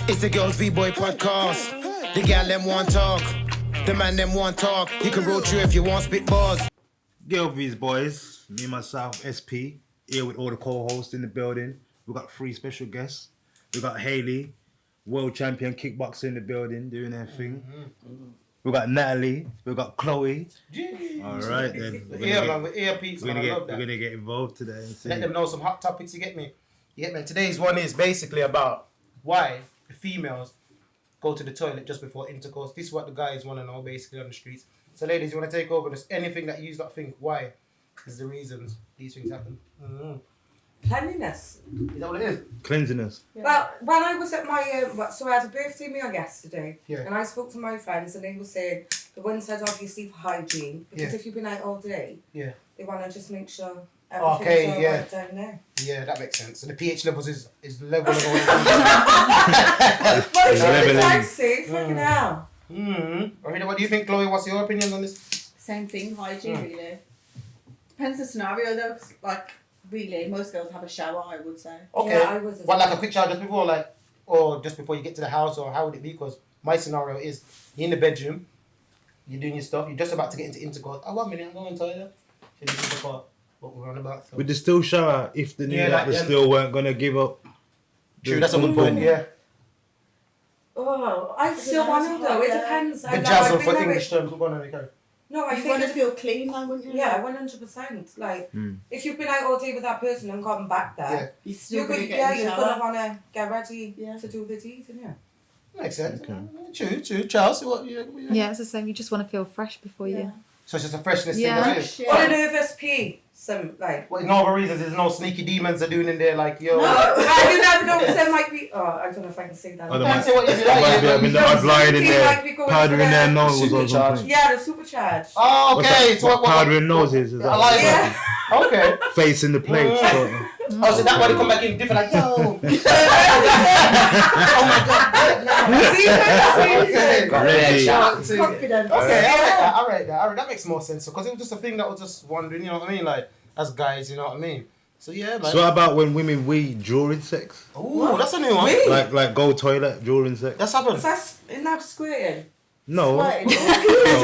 It's the Girls V-Boy podcast. The gal them want talk. The man them want talk. You can roll through if you want spit bars. Girl V's boys, me, myself, SP, here with all the co-hosts in the building. We got 3 special guests. We got Hayley, world champion kickboxer in the building, doing her thing. We got Natalie. We got Chloe. All right then. We're gonna get involved today. And see. Let them know some hot topics. You get me? Today's one is basically about why the females go to the toilet just before intercourse. This is what the guys want to know basically on the streets. So ladies, you want to take over? Just anything that you don't think why is the reasons these things happen. Cleanliness. Is that what it is? Cleanliness. Yeah. Well, when I was at my, so I had a birthday meal yesterday, Yeah. and I spoke to my friends, and they were saying, the one said obviously for hygiene, because if you've been out all day, Yeah. they want to just make sure Okay, everything's yeah. right down there. Yeah, that makes sense. So the pH levels is the level of all. Well, It's it's leveling. fancy, fucking hell. What do you think, Chloe? What's your opinion on this? Same thing, hygiene really. Depends the scenario though, 'cause, like really most girls have a shower, I would say. Okay. Yeah, I was as What, like well. a quick shower just before, or just before you get to the house, or how would it be? Because my scenario is you're in the bedroom, you're doing your stuff, you're just about to get into intercourse. Oh, 1 minute, I'm going to the toilet. So this is the part what we're on about. So. With the still shower, if they knew Yeah, that like, they still weren't gonna give up. True, that's a good point. Yeah. Oh, I still want to though, it depends. The jazzle for English terms, we're going to No, I You think want to feel clean though, wouldn't you? yeah, 100%. Like, if you've been out all day with that person and gone back there, You're still you're going gonna, to get in the you're shower. gonna wanna get ready Yeah. to do the deed, yeah. Makes sense. Okay. True. Charles, what? Yeah, it's the same. You just want to feel fresh before you. So it's just a freshness Yeah. thing. That's it. Or a nervous pee. Some like. Well, no other reasons. There's no sneaky demons are doing in there like yo. No, you never know. There might be. Oh, I don't know if I can say that. Oh, Can't say what you Might be having like. the blind in Might be there, going powder for in their the nose or supercharge. something. Yeah, the supercharge. Oh, What's okay. that? So what? Powder in noses is I that? like Yeah. that. Okay. Face in the plate. sort of. Oh, so that why they come back in different like yo. Confident. Okay, I read that. That makes more sense because it was just a thing that was just wondering. You know what I mean? Like as guys, you know what I mean? So yeah, like. So what about when women wee during sex? Ooh, that's a new one. Like go toilet during sex? That's happened. That's in that squirting. No. Squirting. No,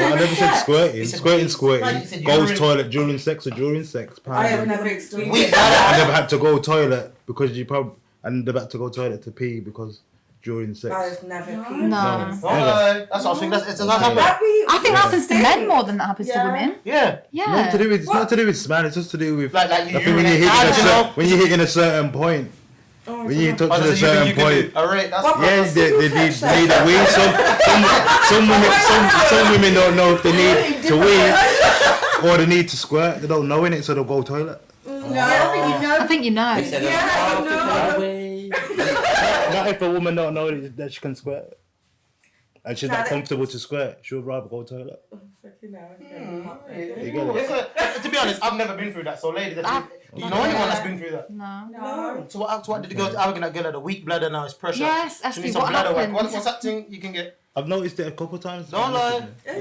I never said squirting. You said Squirting. Like you said, Goes urine. toilet during sex or during sex. I have apparently. never experienced We- it. I never had to go toilet because you probably and never had to go toilet to pee because during sex. I've never peed. No. That's what I was thinking. That's happened. That be, I think that happens to men more than that happens to women. Yeah. Yeah. It's not to do with smell. It's just to do with Like you I think when you urinate. when you hit in a certain point, oh, when you touch Oh, to a so certain you can point. do. Alright, that's What? Yeah, they need a wee. Some women don't know if they need to wee or they need to squirt. They don't know in it, so they'll go toilet. No, I think you know. I think you know. Yeah, I know. Not if a woman don't know that she can squirt. And she's not Nah, comfortable to squirt. She would rather go toilet. Fucking hell, You get it? To be honest, I've never been through that. So, ladies, do you know anyone that's been through that? No. No. So what did the girls arrogant that girl had a weak bladder now? It's pressure. Yes, She Ashley, needs some what bladder work. happened? What's that thing you can get? I've noticed it a couple of times. Don't lie. Yeah.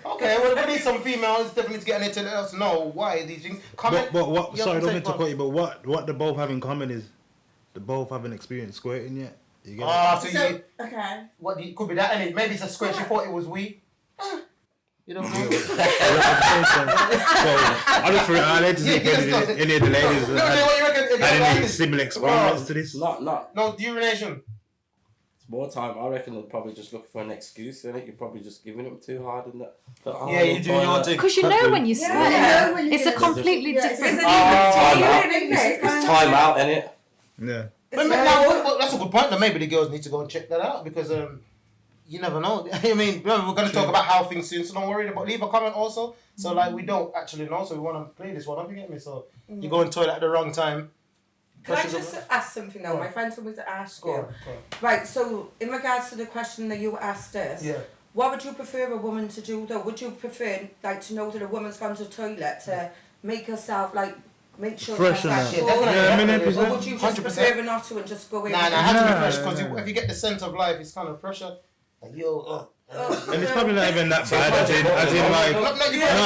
Okay, well, we need some females definitely to get in there to let us know why these things. Comment. But what? Yeah, Sorry, don't say mean to go on. cut you. But what they both have in common is they both haven't experienced squirting yet. You get it? Ah, so So, you, okay. what it could be that, and maybe it's a square. She thought it was we. You don't know. So I just for I like to see if any of the ladies No, what you reckon? had any similar experience to this. Not. No, urination. It's more time. I reckon they're probably just looking for an excuse, innit? You're probably just giving them too hard in that. Yeah, you do your thing. Because you know when you sweat. Yeah. You know when you're It's a gonna- completely Yeah, it's different. Isn't It's time out, innit? Yeah. But now, that's a good point. That maybe the girls need to go and check that out because you never know. I mean, remember, we're going to talk about how things soon, so don't worry about. Leave a comment also. So like we don't actually know, so we want to play this one up. You get me? So you go in toilet at the wrong time. Can I just ask something now? My friend told me to ask Go you. on. Right, so in regards to the question that you asked us, Yeah. what would you prefer a woman to do though? Would you prefer like to know that a woman's gone to the toilet to make herself like make sure Freshen that up. Yeah, full, definitely. Yeah, definitely. minute or would you just 100%. prefer not to and just go in? Nah, it has to be fresh Nah. because if you get the scent of life, it's kind of pressure. Like yo, And it's probably not even that bad. As in like.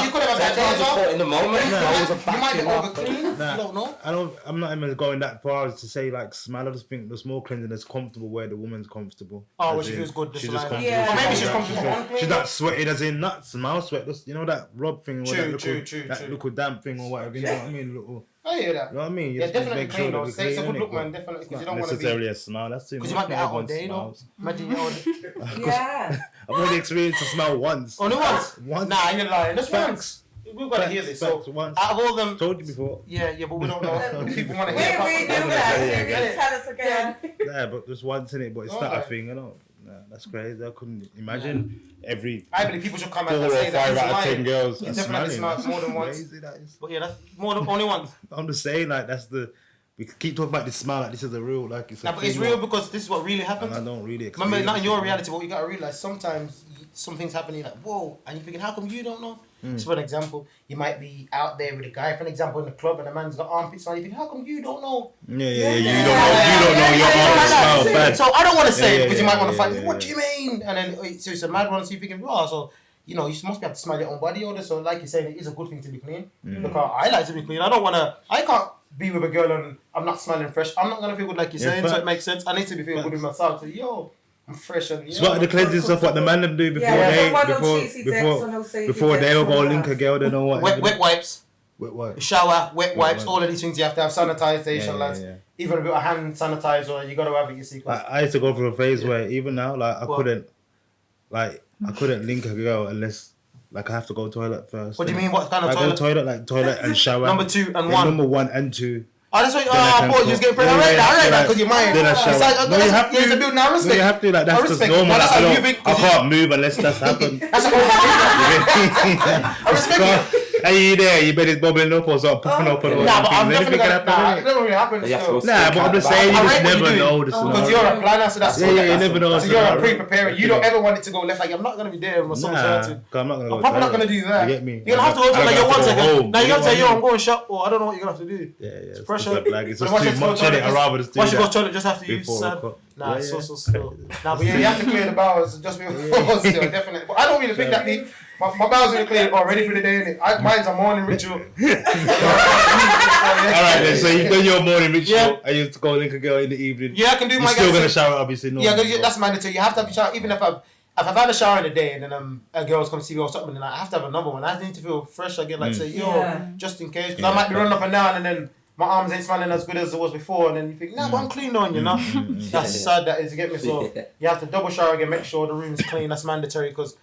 You could have had Sometimes that it's caught in the moment. You might be over clean. Nah, You don't know. I'm not even going that far as to say like smell. I just think the small cleansing is comfortable where the woman's comfortable. Oh, well, As she in, feels good. She's Just just like comfortable. Yeah. Or maybe she's She's comfortable. She's not sweating as in not smell sweat. Just, you know that rub thing or True, that true. little damp thing or whatever. You know what I mean? Little, I hear that. you know what I mean? You Yeah, just definitely make clean sure though. that It's a good innit? look, But man. Definitely, it's because you not don't want to be. necessarily a smell. That's too Because much. you might be out all Everyone day, though. smells. Imagine you're all Yeah. I've only experienced to smell once. only once. Once. Nah, you're lying. Just Facts. once. We've got to hear this. Facts, So, once. out of all them, Told you before. yeah, but we don't know. People want to We hear about knew it. that. Yeah, You tell us again. Yeah, but just once in it. But it's not a Alright. thing, you know. Nah, that's crazy. I couldn't imagine every I believe people should come out 4 and or say 5 that. out of It's 10 lying. girls You are definitely smelling. smell more than once. Crazy, that is. But yeah, that's more than only once. I'm just saying, like, that's the. We keep talking about the smell, like this is a real, like it's a Nah, but it's female, real because this is what really happens. and I don't really Remember, not in your experience it. reality, but you gotta realize sometimes some things happen. You're like, whoa, and you're thinking, how come you don't know? So for an example, you might be out there with a guy, for an example, in the club, and a man's got armpits on. You think, how come you don't know? Yeah. You don't know your arm smell bad. So I don't want to say it Yeah, because you might yeah, want to fight. yeah, What yeah. do you mean? And then so it's a mad one. So you're thinking, oh, so you know, you must be able to smell your own body odor. So like you're saying, it is a good thing to be clean. Look, I like to be clean. I can't be with a girl and I'm not smelling fresh. I'm not gonna feel good like you're saying. So it makes sense. I need to be feeling good with myself. So yo, I'm fresh and It's what the cleansing stuff, what the man them do before Yeah, they someone will cheesy dicks and they'll say before you they'll get go some link a ass. girl, they know what. wet wipes, Wet. shower, wet wipes, wipes. all of these things you have to have. Sanitisation, Yeah, lads. yeah. Even a bit of hand sanitizer, you gotta have it. You see, 'cause- I used to go through a phase where even now, like I What? couldn't link a girl unless like I have to go toilet first. what do you mean? What kind of Like toilet? go toilet, like toilet and shower. Number 2 and Yeah, 1. Number 1 and 2. Oh, that's what. Then I I can thought you was cook. getting pregnant. I read that because you're mine. Then I shower. It's like, No, you have It's a to. building. I No, respect. you have to. Like I that's just respect. normal. No, that's Like, how I you think, 'cause can't move unless that's happened. That's a I respect it. Are you there? You bet it's bubbling up or something popping up and all Nah, but I'm that. definitely Anything gonna. can Nah, happen, it doesn't really happen. You have to still. go Nah, but I'm just saying, you I just rate what never you do. know. This Because you're a planner, so that's Yeah, all yeah, that- you never know. So you're a Nah, pre-preparer. You don't ever want it to go left. Like I'm not gonna be there with someone's Nah, hurting. 'cause I'm not gonna go. I'm probably not toilet. gonna do that. You get me? You're gonna have to go to I'm like gonna your have one to go second. home. Now you're gonna You say, know yo, what I I'm going shop, or I don't know what you're gonna have to do. Yeah, it's pressure. just like it's But just once too you go much to in the it. I'd toilet, rather just do Once you go that to toilet, just have to use before I sand. cook. Nah, Yeah, so yeah. still. Nah, but yeah, you have to clear the bowels just before still, definitely. But I don't really think that deep. My bowels are clear already for the day, innit? Mine's a morning ritual. All right then. So you've done your morning ritual. Yeah. I used to go link a girl in the evening. Yeah, I can do You're my still guys- gonna shower, obviously. No. Yeah, 'cause that's mandatory. You have to have a shower, even if I've had a shower in the day and then a girl's come see me or something, and I have to have another one. I need to feel fresh again, like say, yo, Yeah. just in case. Because Yeah, I might be running up and down and then my arms ain't smelling as good as it was before, and then you think, nah, but I'm clean on, you know? That's sad that is, you get me? So you have to double shower again, make sure the room's clean. That's mandatory because,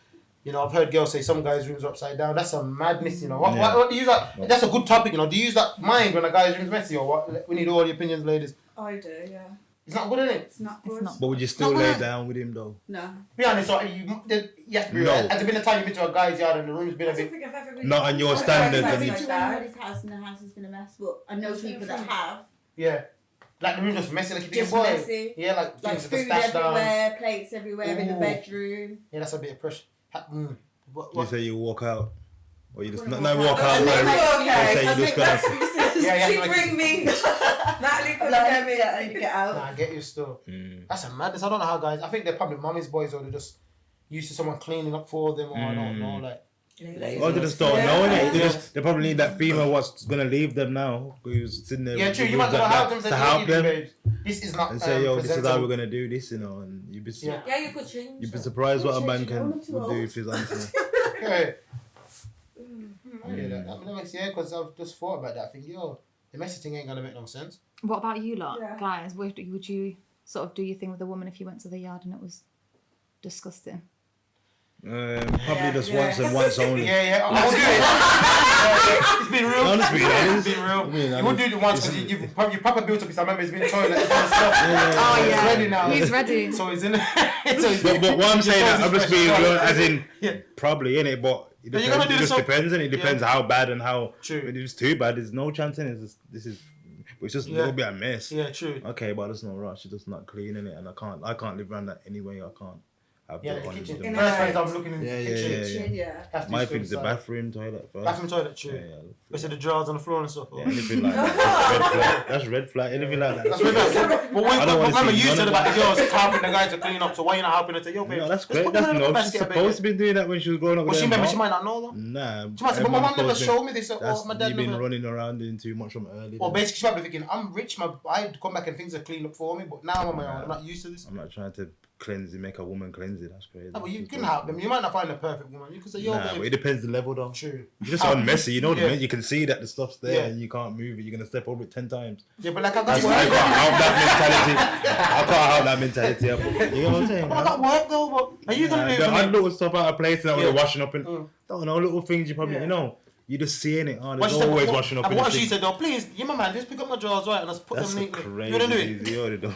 you know, I've heard girls say some guys' rooms are upside down. That's a madness, you know. What do you use that? That's a good topic, you know. Do you use that mind when a guy's room's messy or what? We need all the opinions, ladies. I do, yeah. It's not good, innit? It's not It's good. not. But would you still No, lay man. down with him though? No. Be honest, so you have to be No. real. Has there been a time you've been to a guy's yard and the room's been I a don't bit... think I've ever been. Not on your Okay, standards, so I've and been you- to anybody's house and the house has been a mess, but I know people that have. Yeah. Like the room just messy, like you think, Just boy. messy. Yeah, like Like things are just food stashed down. everywhere, plates everywhere in the Ooh. bedroom. Yeah, that's a bit of pressure. You What? say you walk out, or you just What not do walk you out. walk Like, out? you say I you think just that's gonna. what he says. Yeah, She like- bring me. Natalie I'm could like, get me. I need to get out. Nah, I get you still. Mm. That's a madness. I don't know how guys... I think they're probably mommy's boys or they're just used to someone cleaning up for them or I don't know, like... Or they just don't Yeah. know it. They probably need that female what's gonna leave them now. Who's sitting there. Yeah, with true. the You might goods go like help that, them. Say, to "What help you do, them babes? This is not and say, yo, this is how presentable." we're gonna do this, you know. And you'd be Yeah. Yeah, you could change. you'd be it. surprised what a man Change it, can I'm too would do old. if he's answering. Yeah. I hear that. That makes because I've just thought about that. I think, yo, the messy thing ain't gonna make no sense. What about you lot, Yeah. guys? Would you sort of do your thing with a woman if you went to the yard and it was disgusting? Probably just Yeah. once and once only. Yeah, I would do it. It's been real. Honestly, It's been real. I mean, You would do it once because you proper built up. I remember it's been in the toilet. It's done stuff. Oh, It's yeah. ready now. He's ready. So it's in. So it's But what I'm saying, I'm just being real, as in Yeah. probably in it, but it Yeah, you're depends. gonna do It this just up- depends, and it depends how bad and how. True. If it's too bad, there's no chance in it. This is, but it's just a Yeah. little bit of mess. Yeah, true. Okay, but there's no rush. It's just not cleaning it, and I can't live around that anyway. I can't. have Yeah, the the on kitchen. the- In First the things I'm night. looking in the Yeah, kitchen. yeah, Kitchen, yeah. Have to My use thing's the inside. bathroom, toilet first. Bathroom, toilet, true. Yeah, yeah. But see the drawers on the floor and stuff. Yeah, anything like that. Red flag. That's red flag. Anything like that. That's really nice. But I don't wanna remember see you none said of about that. the girls helping the guy to clean up, so why you not helping her to, yo, babe? No, that's let's great. put That's them in the no. She's basket, babe. supposed to be doing that when she was growing up. But with she her maybe mom. she might not know though. Nah. She might say, but my mum never showed me this, or That's my dad you been never. running around doing too much from early. Or then. basically, she might be thinking, I'm rich, I'd come back and things are cleaned up for me, but now I'm on my own. I'm not used to this. I'm not trying to cleanse it, make a woman cleanse it. That's crazy. No, but you can help them. You might not find a perfect woman. You can say, yo, Nah, but it babe. depends the level though. True. You're just on messy, you know what I Yeah. mean? You can see that the stuff's there Yeah. and you can't move it. You're gonna step over it 10 times. Yeah, but like I got That's, I work. can't help that mentality. I can't help that mentality. You know what I'm saying? But I got work though. But are you gonna do it There for are me? little stuff out of place that Yeah. we're washing up and Mm. don't know little things you probably Yeah. you know. You just seeing it. Oh, What there's she said, always what- washing up and in the what she sink. said though, please, you my man, just pick up my drawers right and let's put That's them neatly. crazy. You wanna do it? You already don't.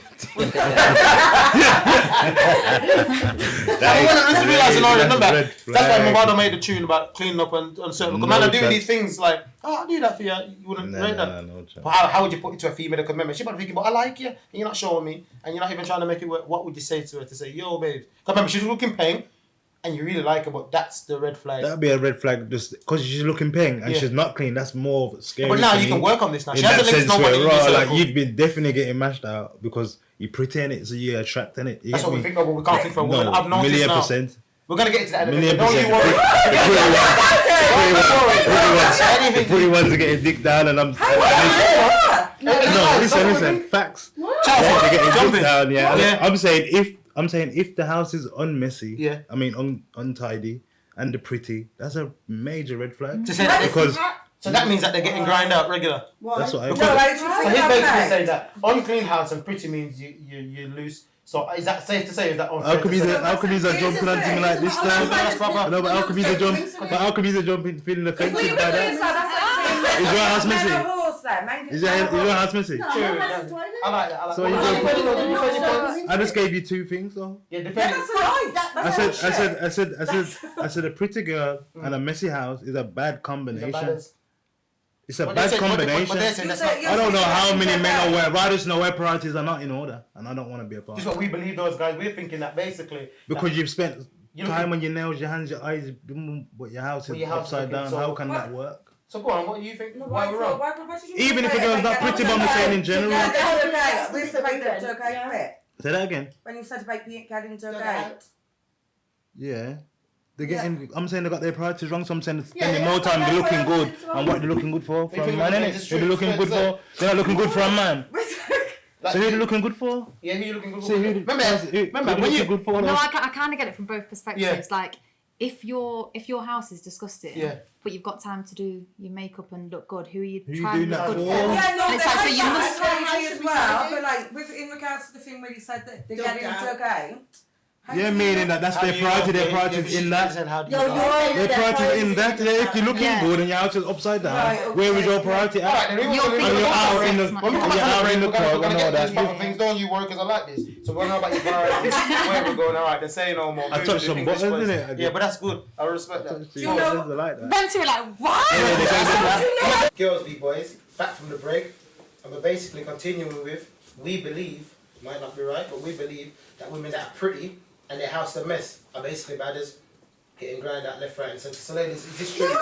I just realised an order, remember? That's why my mother made the tune about cleaning up and certain. Because man, No are doing chance. these things like, oh, I'll do that for you. You wouldn't rate that. No chance. But how would you put it to a female? Because remember, she might be thinking, but I like you, and you're not showing me, and you're not even trying to make it work. What would you say to her to say, yo, babe? Because remember, she's looking pain, and you really like her, but that's the red flag. That'd be a red flag just because she's looking pink and Yeah. she's not clean. That's more scary. But now to you me. can work on this now. She In hasn't that linked sense nobody where, in this raw, like circle. you've been definitely getting mashed out because you pretend it, so you're attracting it. You That's get what we me? think of, but we can't think for a woman. No, I've noticed million now. percent. We're going to get into that in a Million minute. Don't you percent. worry. The pretty ones are getting dick down and I'm... No, listen. Facts. They're getting dick down, yeah. Yeah. I'm saying if the house is unmessy, Yeah. I mean untidy and the pretty, that's a major red flag. To say that Because So that means that they're getting grind out regular. Why? that's what I No, think. like, So he's basically saying that unclean house and pretty means you loose. So is that safe to say? Is that unfair How come to say? he's a jumping on thing like this time? That's proper. No, but how come he's a jumping feeling offensive by that? Is Is your house messy? Is your messy? house messy? No, True, my yeah. house is toilet. I like that. I like So that. you Well, go- defend your points. I just gave you two things though. Yeah, Yeah, defend that's it. right. I said a pretty girl and a messy house is a bad It's a combination. balance. It's a But bad they're saying- but combination. they're saying that's not. I don't know how many men are where. I just know where priorities are not in order, and I don't want to be a part. This is what we believe, those guys. We're thinking that basically. Because you've spent You know- time on your nails, your hands, your eyes, but your house Well, is your house is upside looking down. so- How can that work? So go on. What do you think? Why we're wrong? Even if a girl's not pretty, but I'm saying in general. Yeah, that's okay. We used to make them to okay quit. Say that again. When you said about getting to Dug okay. out. Yeah. They're getting. I'm saying they got their priorities wrong. So I'm saying they're Yeah, spending yeah, more time. that's They're what looking I'm good, saying as well. and what they're looking good for They a think man, they're innit? just Who they're looking good for? They're not looking good for a man. Like, So who they're looking good for? yeah, who you looking good for? So who? Remember Remember when you. good for? No, I kind of get it from both perspectives. Yeah. Like, if your house is disgusting, Yeah. but you've got time to do your makeup and look good, who are you Who you trying doing to that look good for? for? Yeah, no, And it's like, so you that's must- crazy How as should well. we But like, in regards to the thing where you said that they're Dug getting out. to okay. Yeah, meaning that that's their priority. Their priorities in that. Their priorities in that. Yeah, if you're looking Yeah. good and your house is upside down, Right, okay. where is your priority Alright, at? then we You're want to thinking And you're about out in the, sex, man. When we come you're back to out the in the break, we're club gonna and all get these that. type of things. Don't you workers are like this. So we're not about your priorities. Where we're going, alright, then say no more. I touched some buttons, innit? Yeah, but that's good. I respect that. You know, like that. Then to be like, what? Yeah, they go with that. Girls, big boys, back from the break, and we're basically continuing with, we believe, might not be right, but we believe that women that are pretty and their house a mess are basically bad as getting grind out left, right, and centre. So, ladies, is this true? You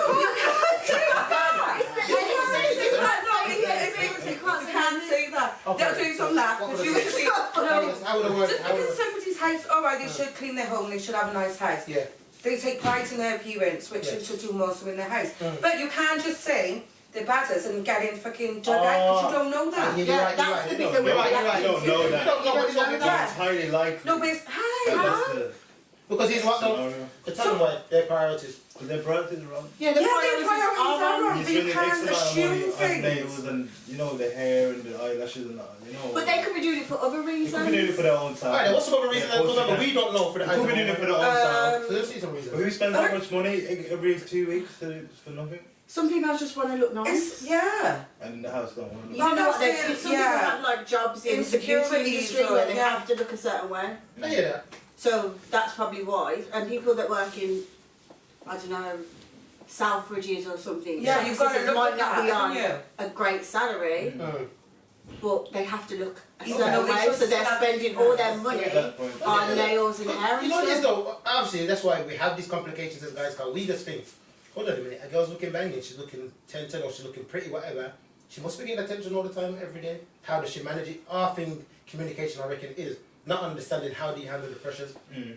can't say that. They'll do some laugh. Because you would see. No. How would it work? Just How would because it work? somebody's house, alright, they should clean their home, they should have a nice house. Yeah. They take pride in their appearance, which Yeah. they should do most in their house. Mm. But you can't just say they're badders and get in fucking dug out because you don't know that. Yeah, Yeah, you're right, that's you're right. the You bit don't- that we're you're right, like, you're right. you don't know that. You don't know what You it's don't going know to that. It's highly likely. No, but it's That's the Because he's what though? scenario. To tell them what their priorities. Because their priorities are wrong. Yeah, yeah, their priorities are wrong, but you He's spending can't X amount of money assume on things. nails and, you know, the hair and the eyelashes and that, you know. But they could be doing it for other They reasons. could be doing it for their own side. Alright, then what's some other reason? Yeah, Because yeah. we don't know for the They could be doing it for their own side. So let's see some reason. But who spends that much money every 2 weeks for nothing? Some females just want to look nice. Yeah. And the house don't want to You know what they, Yeah. some people have like jobs in the beauty Insecurities industry or- where they yeah. have to look a certain way. I hear that. So that's probably why. And people that work in, I don't know, Selfridges or something. Yeah, you've got to businesses look might at not that, be on haven't you? a great salary, Mm. but they have to look a You certain know, way, it's so they're just- spending all their money Yeah. on nails and hair You and know what it is stuff. though? Obviously, that's why we have these complications as guys, because we just think, hold on a minute, a girl's looking banging, she's looking 10-10 or she's looking pretty, whatever. She must be getting attention all the time, every day. How does she manage it? Our thing, communication, I reckon, is not understanding how do you handle the pressures.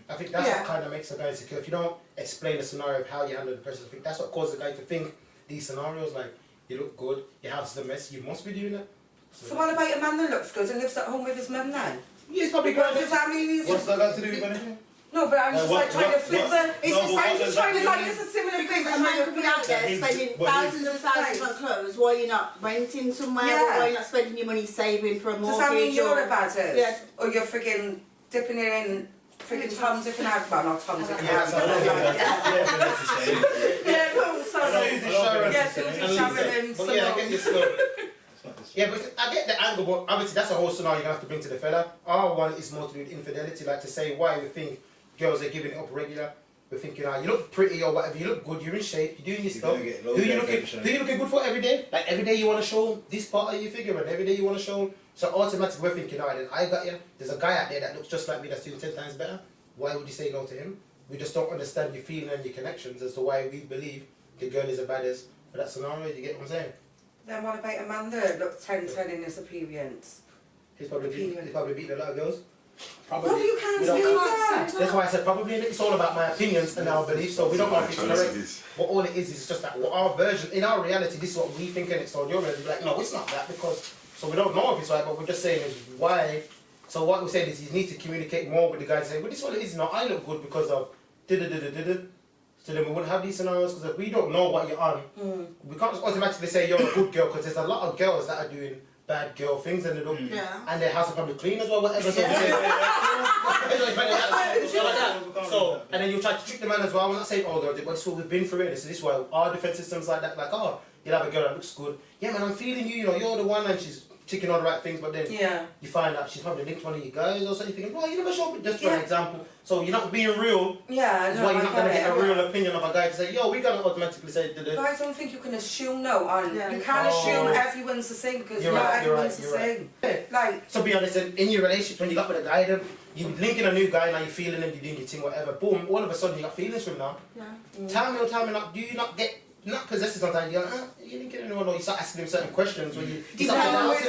I think that's what kind of makes a guy insecure. If you don't explain the scenario of how you handle the pressures, I think that's what causes a guy to think these scenarios, like, you look good, your house is a mess, you must be doing it. So what about a man that looks good and lives at home with his mum then? Yeah, it's probably Because good. does that mean he's... What's that got to do with anything? No, but I'm just like trying to flip the... It's no, just, but I'm what just does trying that to like, mean? it's a similar thing. Because a man could be out there He's- spending but thousands and thousands on clothes while you're not renting somewhere, Yeah. or while you're not spending your money saving for a mortgage. Does that mean you're or- a badass? Yeah. Or you're frigging dipping it in, frigging Tom dipping out, well not Tom dipping Yeah, out. that's Yeah, cool, sorry. Yeah, Susie Sharon and But yeah, I Simone. get this though. Yeah, but I get the angle, but obviously that's a whole scenario you're gonna have to bring to the fella. Our one is more to do with infidelity, like to say why we think girls are giving it up regular. We're thinking, you look pretty or whatever, you look good, you're in shape, you're doing your stuff. gonna get Who loads you of looking attention. who you looking good for every day? Like every day you wanna show this part of your figure and every day you wanna show. So automatically we're thinking, alright, then I got you. There's a guy out there that looks just like me that's doing 10 times better. Why would you say no to him? We just don't understand your feeling and your connections as to why we believe the girl is a badass for that scenario. You get what I'm saying? Then what about a man that looks 10-10 in his appearance? He's probably beating a lot of girls. Well, you can't We say don't- that. That's why I said probably. It's all about my opinions and our beliefs. So we don't know if it's correct. But all it is just that our version, in our reality, this is what we think, and it's on your reality. We're like, no, it's not that because. So we don't know if it's right, but we're just saying is why. So what we're saying is you need to communicate more with the guy and say, well, this is what it is. No, I look good because of da-da-da-da-da-da. So then we wouldn't have these scenarios because if we don't know what you're on, we can't just automatically say you're a good girl because there's a lot of girls that are doing bad girl things and they don't, and their house is probably clean as well, whatever. So, so and then you try to trick the man as well. I'm not saying all girls do, but this is what we've been through it. So this is why our defense system's like that. Like, oh, you'll have a girl that looks good. Yeah, man, I'm feeling you. You know, you're the one, and she's ticking all the right things. But then you find out she's probably linked to one of you guys or something. You're thinking, well, you never showed me. Just for an example. So you're not being real. Yeah, That's why you're not gonna get a real opinion of a guy to say, yo, we're gonna automatically say. But I don't think you can assume no on. Yeah. You can't assume everyone's the same because You're not right, you're everyone's right, the you're same. right. Like, So be honest, in your relationship, when you got with a guy, then you linking a new guy, now you're feeling him, you're doing your thing, whatever. Boom, all of a sudden you got feelings for him now. Tell me or tell me not. Do you not get not possessive sometimes? You're like, you didn't get anyone, or you start asking him certain questions when you. Depends how long you you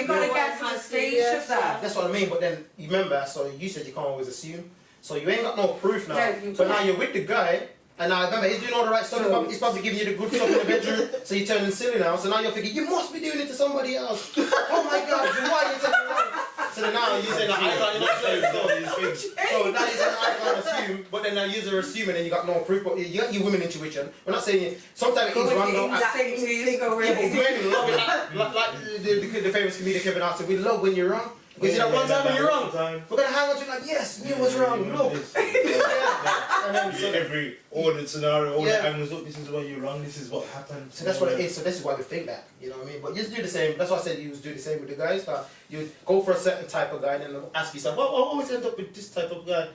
gotta get to the stage of that. That's what I mean. But then you remember, so you said you can't always assume. So you ain't got no proof now. Yeah, you but now can't. you're with the guy. And now remember, he's doing all the right stuff. He's probably giving you the good stuff in the bedroom. So you're turning silly now. So now you're thinking, you must be doing it to somebody else. Oh my God, then why are you taking it wrong? So then now you say, like, you're not saying so. So now you say, I can't assume. But then now you're assuming and you got no proof. But you got your women intuition. We're not saying it. Sometimes it is wrong though. Instinct to you go Yeah, but really. women love it. Like the famous comedian Kevin Hart said, we love when you're wrong. Because you know, one time when you're wrong, we're going to hang on to it like, yes, you was wrong, look. And then, so Every ordered scenario, all Yeah. the angles, look, this is where you're wrong, this is what happened. So that's what it is. So this is why we think that. You know what I mean? But you just do the same. That's why I said you do the same with the guys. You go for a certain type of guy and then ask yourself, well, I always end up with this type of guy.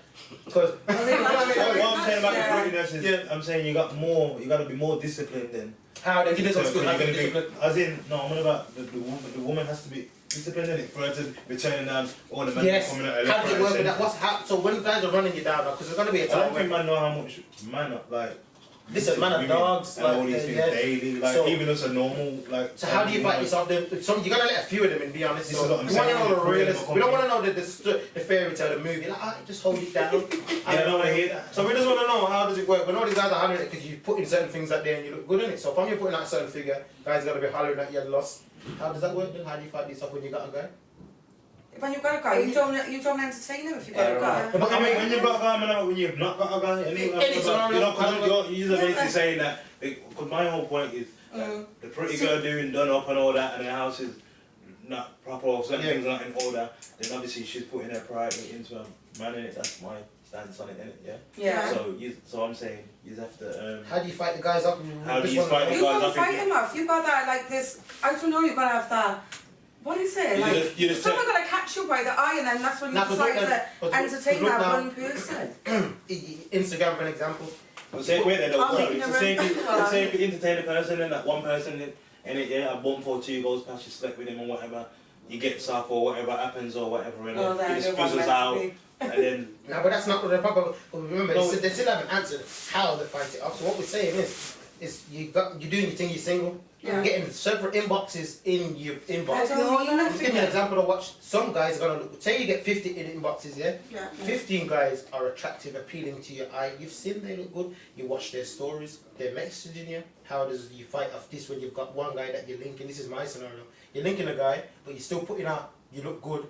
Because What I'm saying about Yeah. the prettiness is, I'm saying you got to be more disciplined then. how they do this So, on school, you're how gonna they be, discipline. as in, no, I'm on about the woman has to be disciplined in it for her to be turning down all the men Yes. coming at her How left, does it right, work with and that? centre. So when guys are running you down, because there's going to be a I time don't think when man know how much man like. Listen, man are women dogs, and like, all these things yeah. daily, like So- even as a normal like. So how do you fight this off? You're gonna let a few of them in. Be honest. This So is what I'm we want to saying, know the freedom realist. of We don't want to know the fairy tale, the movie. Like, just hold it down. I don't want to hear that. So we just want to know how does it work. We know these guys are hollering it because you put in certain things out there and you look good in it. So if you're putting out a certain figure, guys are gonna be hollering that you're lost. How does that work then? How do you fight this off when you got a guy? When you've got a guy, you don't entertain him if you've got a guy. But I mean, when you've got a guy, man, when you've not got a guy, you're basically saying that. Because my whole point is the pretty girl doing done up and all that, and the house is not proper or certain things not in order. Then obviously she's putting her priority into a man in it. That's my stance on it, innit? Yeah. So I'm saying you have to. How do you fight the guys up? How do you fight the You've guys got to up? fight him off. You've got that, like this, I don't know, you've got to have that, what is it? Like, you just someone got to catch you by the eye and then that's when you Nah, but decide look, to but entertain look that now. one person. Instagram, for an example. The same way that I'm it's the same. ignorant. The same to entertain a person and that one person. And a bump or two goes past, you slept with him or whatever, he gets off or whatever happens or whatever, and Oh, then he just they're fizzles meant to out, be. and then... No, but that's not the problem. But remember, No. they still haven't answered how they fight it off. So what we're saying is you're doing your thing, you're single. Yeah. You're getting several inboxes in your inbox. I don't mean Just give me an nothing. example of what some guys are gonna look. Say you get 50 in inboxes, yeah? Yeah. 15 guys are attractive, appealing to your eye. You've seen they look good. You watch their stories. They're messaging you. How does you fight off this when you've got one guy that you're linking? This is my scenario. You're linking a guy, but you're still putting out. You look good,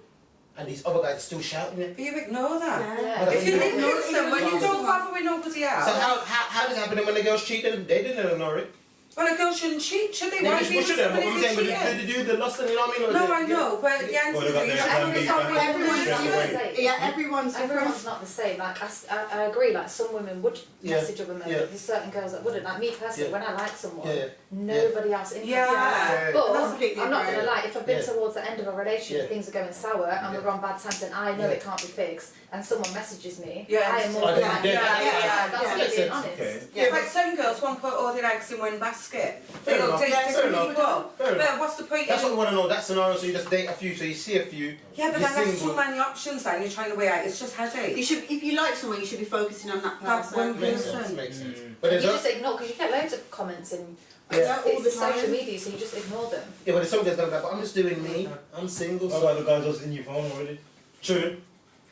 and these other guys are still shouting it. But you ignore that. Yeah. If you Yeah. link someone, you don't bother with nobody else. So how does it happen when the girls cheat? They didn't ignore it. Well, a girl shouldn't cheat, should they? They Why just be with push it. But somebody I'm if saying, they but cheat? they do the lost and you know what I mean? Or No, they- I know, but at the end of Well, the they day, got their everybody's plan on B, their plan own C. side. Yeah, everyone's Everyone's different. not the same. Like I agree. Like some women would Yeah, message other men, yeah. but there's certain girls that wouldn't. Like me personally, Yeah. when I like someone, Yeah. nobody else interested. Yeah. But That's completely I'm not gonna different. lie. If I've been Yeah. towards the end of a relationship, Yeah. things are going sour, and Yeah. we're on bad times, and I know Yeah. it can't be fixed, and someone messages me, Yeah, I am more Oh, than then- like, then- yeah, that's yeah, me makes being sense. honest. Okay. Yeah, like some girls won't put all their eggs in one basket. They Fair don't enough. take Yeah, fair different enough. people. Fair enough. But what's the point? That's in- what we want to know. That scenario, so you just date a few, so you see a few. Yeah, but you're then that's too single. many options then you're trying to weigh out. It's just headache. You should, if you like someone, you should be focusing on that That's person. one Makes person. sense. Makes sense. Mm. But You there's just ignore because you get loads of comments and Yeah. all the it's social time. media, so you just ignore them. yeah, but there's some guys that are like, but I'm just doing me. I'm single. What So about the guys that's in your phone already? true.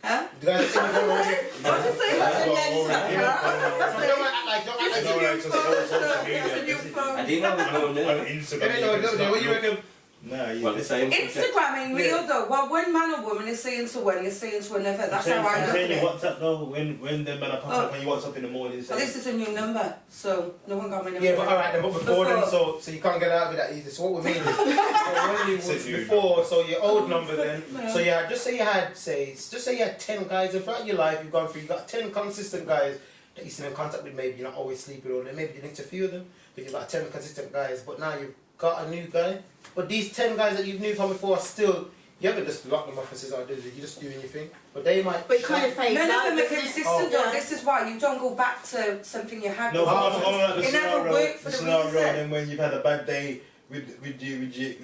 Huh? The guys that's in the phone already. What did you say? That's what Yeah, already yeah, in yeah. the phone. Don't act like. Don't act It's like. a know, new like, just phone, all social sir. media, It's a new basically. phone. I didn't know it was On going Instagram. They don't know. you can What you start reckon? Nah, you Well, the same. Instagram ain't real though. Well, when man or woman is saying to one, you're saying to another. That's how I I'm look saying at your it. WhatsApp though, when the man are popping up and you WhatsApp in the morning, Well, this is a new number, so no one got my number. Yeah, but alright then, but before then, Before. so you can't get out of it that easy. So what we mean is, so when you was Said you. before, so your old number then, No. so yeah, just say you had 10 guys in throughout your life you've gone through, you got 10 consistent guys that you're still in contact with, maybe you're not always sleeping with them, maybe you linked a few of them, but you've got 10 consistent guys, but now you've got a new guy, but these 10 guys that you've knew from before are still, you haven't just locked them off and says, oh, you're just doing your thing, but they might... But it kind of fades None out. of them are doesn't it? consistent Oh. though. Yeah. This is why you don't go back to something you had No, before. but I'm like the It never scenario, worked for the the scenario reason. then when you've had a bad day with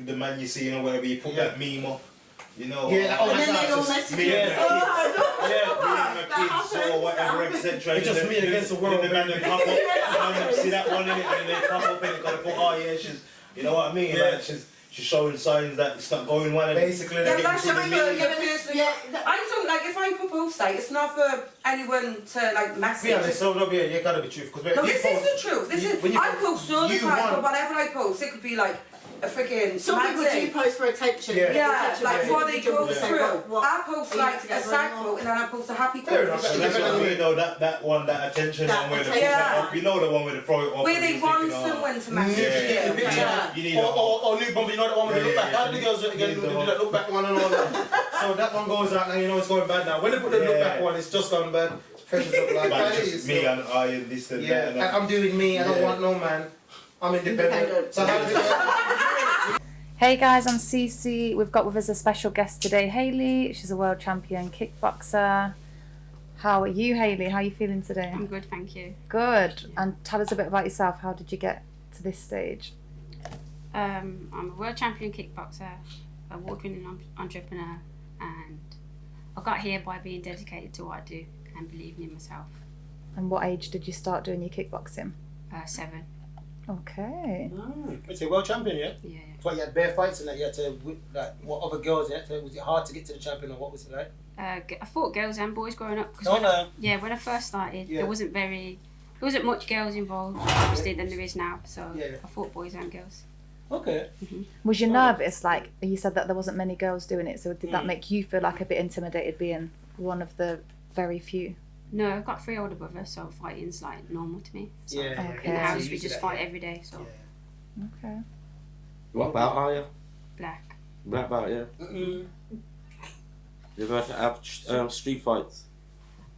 the man you see or whatever, you put that meme up, you know. Yeah, oh, And then that's they all just message me you. and my Oh, kids. I don't Yeah, know Me and that. my kids or happens. whatever, etc. It's just me against the world, And the man baby. then pop up, and then see that one in it, and they pop up in it, gotta put, oh yeah, she's, you know what I mean? Yeah. Like, she's showing signs that it's not going well. And Basically, Yeah, they but that's get just you for the your personal. Yeah, I don't like if I propose say it's not for anyone to like Be message. honest, so no, yeah, you gotta be truthful. Because No, this is the truth. This is. when you I post all the you time, want- but whatever I post, it could be like a freaking. Some people do post for attention. Yeah. Yeah, Attention, like but what they go people say, through. what- I post are you like a together sad anymore? quote and then I post a happy Fair quote. enough, So that's what I mean, though, that one, that attention That one where they put attention. that up, you know the one where they throw it up. Where and they you're want thinking, oh, someone to Yeah, message yeah, you. yeah. Yeah. You need Or new bumper, you know the one with the look back. Yeah, How do the girls again Need do the one. that look back one and all that? So that one goes out and you know it's going bad now. When they put the look Yeah. back one, it's just gone bad. Pressures of life. Like, That just is, me so- and I and this and that. Yeah, And I'm doing me. I don't Yeah. want no man. I'm independent. Independent. So how does it go? Hey guys, I'm Cece. We've got with us a special guest today, Hayley. She's a world champion kickboxer. How are you, Hayley? How are you feeling today? I'm good, thank you. Good. And tell us a bit about yourself. How did you get to this stage? I'm a world champion kickboxer, award-winning entrepreneur, and I got here by being dedicated to what I do and believing in myself. And what age did you start doing your kickboxing? 7. Okay. It's a world champion, yeah? Yeah. What, you had bare fights and that, you had to, like, what other girls, you had to, was it hard to get to the champion or what was it like? I fought girls and boys growing up. 'cause No, when I- no. Yeah, when I first started, Yeah. there wasn't much girls involved, obviously, than there is now. So Yeah. I fought boys and girls. Okay. Was you nervous? Like you said that there wasn't many girls doing it, so did that Mm. make you feel like a bit intimidated being one of the very few? No, I've got 3 older brothers, so fighting's like normal to me. So Yeah. Okay. in the Yeah, house, so we used to just that, fight yeah. every day. So Yeah. Okay. What belt are you? black. Black belt, yeah. Mm-mm. You ever have street fights?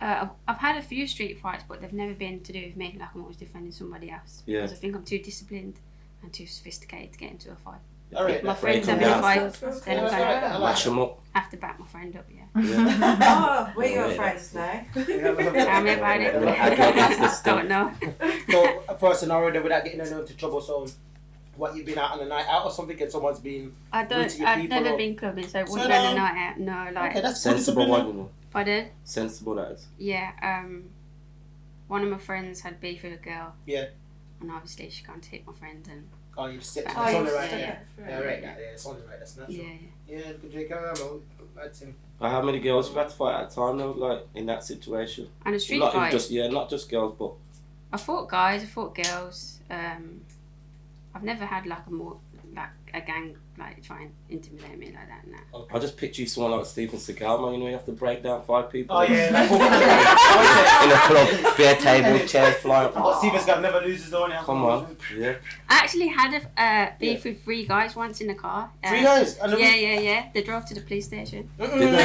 I've had a few street fights, but they've never been to do with me. Like I'm always defending somebody else. Yeah. Because I think I'm too disciplined and too sophisticated to get into a fight. All right. If my that's friends Break having them a down. fight, good. then I'm Yeah, gonna I like Mash them up. have to back my friend up. Yeah. Yeah. Oh, we're your Yeah. friends now. Tell me about it. I don't Don't know. So, for a scenario that without getting anyone into trouble, so what you've been out on a night out or something, and someone's been. I rude don't. to your I've people never or- been clubbing, so it So wouldn't be a no. night out. No, like. Okay, that's Sensible discipline one, then. you know. Pardon? Sensible that is. Yeah. One of my friends had beef with a girl. Yeah. And obviously she can't hit my friend and. Oh, you just sit. Oh, It's you only just right. sit Yeah. it Yeah, right. Yeah, it's only right. That's natural. Yeah. Yeah, good Jake. I'm that's him. How many girls have you had to fight at a time though, like in that situation? And a street Not fight. not just girls, but I fought guys. I fought girls. I've never had like a gang like try and intimidate me like that. No. I just picture you someone like Steven Seagal, man. You know, you have to break down 5 people. Oh yeah, like, In a club, bare table, chairs flying. oh, Steven Scott never loses though. Come on, yeah. I actually had a beef with 3 guys once in the car. 3 guys. Yeah. They drove to the police station. Did they?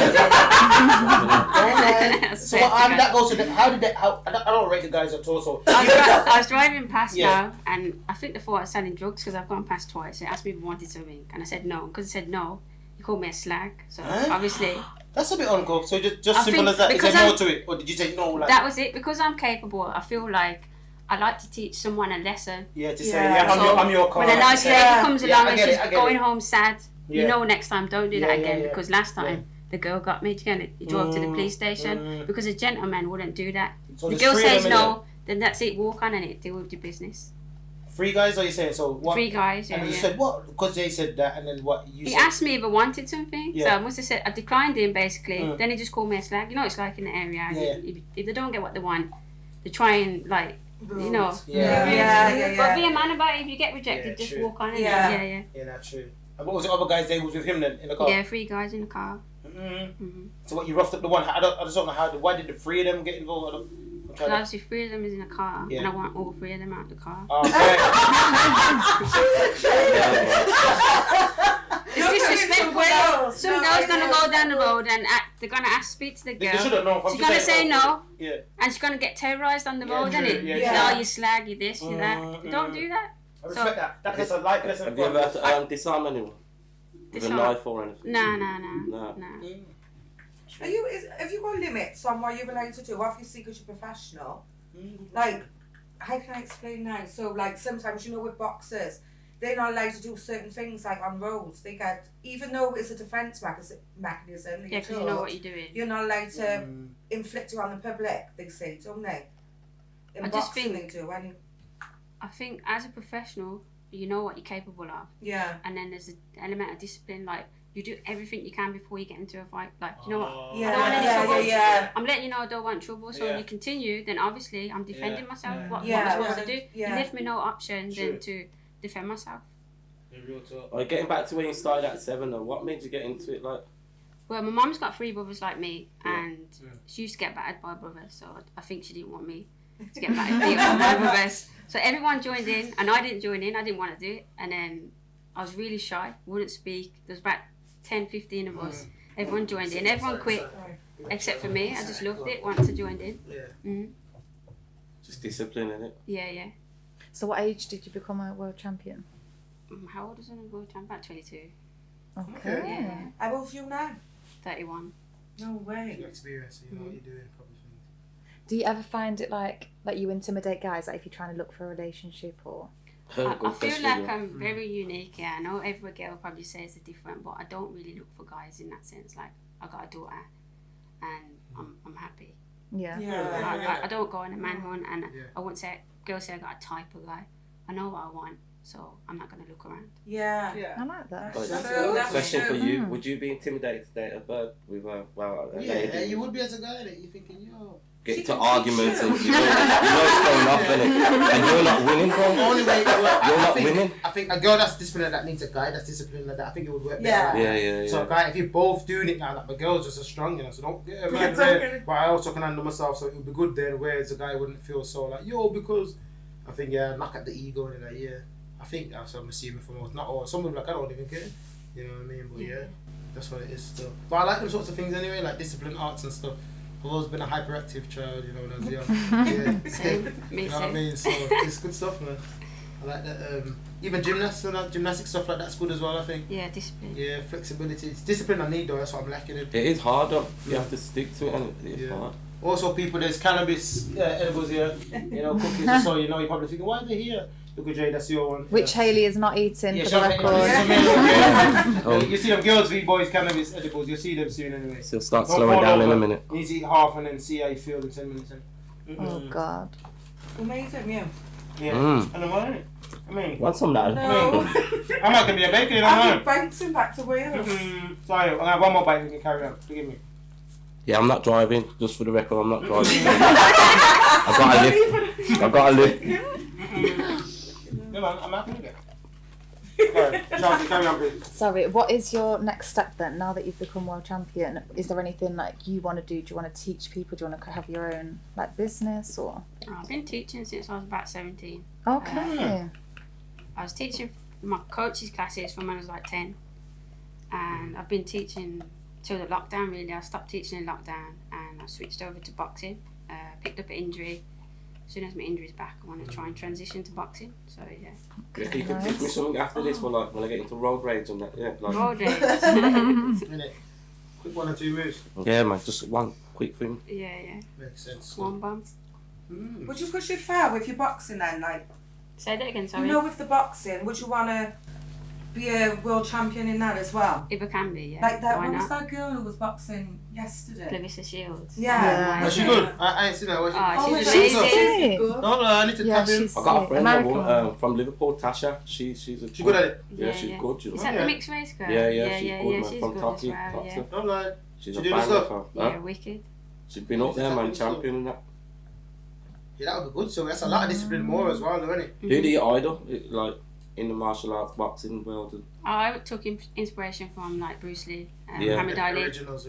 So how did that go? So how did that? How I don't rate the guys at all. So I was driving past Yeah. now, and I think they thought I was selling drugs because I've gone past twice. They asked me if I wanted something, and I said no. Because I said no, you called me a slag. So Huh? obviously that's a bit uncool. So just I simple think as that. Is because there more I'm- to it, or did you say no? Like that was it. Because I'm capable, I feel like I like to teach someone a lesson. yeah, to say Yeah. yeah, I'm your car. When a nice lady comes Yeah, along I and get she's it, I get going it. home sad, Yeah. you know next time don't do Yeah, that yeah, again yeah. because last time the girl got me again. He drove to the police station because a gentleman wouldn't do that. So The there's girl 3 of says them in no, then that's it. Walk on and it. Deal with your business. there. 3 guys, are you saying? So what? 3 guys. Yeah, And you yeah. said what? Because they said that, and then what you He said? asked me if I wanted something, so Yeah. I must have said I declined him basically. Mm. Then he just called me a slag. You know what it's like in the area. Yeah. If they don't get what they want, they try and like you know. Yeah. But be a man about it. If you get rejected, Yeah, just true. walk on. Yeah. Yeah. Yeah, that's true. And what was the other guys? They was with him then in the car. Yeah, 3 guys in the car. Mm-hmm. So what? You roughed up the one? I just don't know how. Why did the 3 of them get involved? I'm Because trying to- obviously 3 of them is in the car, Yeah. and I want all 3 of them out the car. It's disrespectful though. Some girl's gonna go down the road and they're gonna speak to the They girl. should have known. She's gonna say no, Yeah. and she's gonna get terrorised on the Yeah, road, true, isn't it? yeah, Oh, you slag, you this, you that. Don't do that. I respect that. That's a life lesson. Have you ever had to disarm anyone with a Disarm? knife or anything? No. No. Have you got limits on what you're allowed to do? Obviously, because you're professional. Like, how can I explain now? So, like, sometimes, with boxers, they're not allowed to do certain things, like on roads. They get, even though it's a defence mechanism, Yeah, because you know what you're doing. you're not allowed to inflict it on the public, they say, don't they? In I just boxing, think- they do. I think as a professional, you know what you're capable of, Yeah. and then there's an element of discipline. Like you do everything you can before you get into a fight. Like you know what? Yeah, I don't want any yeah, trouble. yeah. I'm letting you know I don't want trouble. So Yeah. if you continue, then obviously I'm defending myself. Yeah. What am I Yeah. supposed to do? Yeah. You left me no option True. than to defend myself. Real talk. Like, getting back to when you started at 7 though, what made you get into it? Like, Well, my mum's got 3 brothers like me, and Yeah. she used to get battered by brothers. So I think she didn't want me to get battered by my brothers. So everyone joined in, and I didn't join in. I didn't want to do it, and then I was really shy, wouldn't speak. There was about 10, 15 of us. Everyone joined in. Everyone quit, except for me. I just loved it once I joined in. Yeah. just discipline, innit? Yeah. So what age did you become a world champion? How old is I? I'm about 22, Okay. Yeah. How old are you now? 31. No way. Your experience, you know what you're doing, probably things. Do you ever find it like you intimidate guys, like if you're trying to look for a relationship or? I feel like I'm very unique. Yeah, I know every girl probably says they're different, but I don't really look for guys in that sense. Like I got a daughter, and I'm happy. Yeah. I don't go on a man hunt, and I won't say girls say I got a type of guy. I know what I want, so I'm not gonna look around. Yeah. I like that. Like, That's question for true. you: would you be intimidated to date a bird with a Yeah, you would be as a guy that you're thinking, yo. get She to can arguments teach and you know it's going off, innit? And you're not winning, bro. Only way it would work. You're I not think, winning. I think a girl that's disciplined like that needs a guy that's disciplined like that. I think it would work Yeah. better. Yeah. So, guy, if you're both doing it now, like my girl's just as strong, so don't get a man It's there. okay. But I also can handle myself, so it would be good then. Whereas a guy wouldn't feel so like, yo, because I think knock at the ego and like, I think that's what I'm assuming for most, not all. Some people like I don't even care, you know what I mean? But that's what it is still. But I like them sorts of things anyway, like discipline arts and stuff. I've always been a hyperactive child, when I was young. Same. Me You know what I same. mean? So it's good stuff, man. I like that. Even gymnastic stuff like that's good as well, I think. Yeah, discipline. Yeah, flexibility. It's discipline I need though, that's what I'm lacking in. It is hard though. You have to stick to it, and it is Yeah. hard. Also, people, there's cannabis edibles here, cookies or so, you're probably thinking, why are they here? Look at Jay, that's your one. Which Hayley is not eating for the she'll take record. it. You see them girls V-boys cannabis edibles, you'll see them soon anyway. She'll start Don't slowing fall down in over. a minute. You need to eat half and then see how you feel in 10 minutes. Oh God. Amazing, yeah. Yeah. Mm. And then what, innit? I mean, Want some now? No. I'm not going to be a baker, you know what I I'm mean? bouncing back to Wales. Sorry, I'll have one more bite and we can carry on. Forgive me. Yeah, I'm not driving. Just for the record, I'm not driving. I got to live. Yeah, man, I'm happy with it. Sorry, Charlie, carry on, please. Sorry, what is your next step then? Now that you've become world champion, is there anything like you want to do? Do you want to teach people? Do you want to have your own like business or? I've been teaching since I was about 17. Okay. I was teaching my coaches classes from when I was like 10, and I've been teaching till the lockdown. Really, I stopped teaching in lockdown and I switched over to boxing. Picked up an injury. As soon as my injury's back, I want to try and transition to boxing. So yeah. If you could teach me something after this, for like when I get into road rage and that, yeah, like. Road rage. Minute. Quick 1 or 2 moves. Yeah, man, just one quick thing. Yeah. Makes sense. One bum. Would you push it far with your boxing then? Like, Say that again, sorry. you know, with the boxing, would you want to be a world champion in that as well? If I can be, yeah. Like that, Why what was not? that girl who was boxing yesterday? Clarissa Shields. Yeah. Was she good? I ain't seen her. Was she? Oh, she's she's amazing. sick. Good. No, I need to Yeah, tap in. she's I got a sick. friend American. from Liverpool, Tasha. She's a She good at it? Yeah, she's good. You Is know. that Yeah. the mixed race girl? Yeah, yeah, she's yeah, good, yeah, man. she's From good top as to well, top yeah. to. Don't lie. She's She a do the banger, stuff? fam. Yeah, Huh? wicked. She's been up there, man, champion and that. Yeah, that would be good. So that's a lot of discipline more as well, though, isn't it? Who do you idol? Like in the martial arts boxing world? And I took inspiration from like Bruce Lee and Yeah. Muhammad Ali. Originals.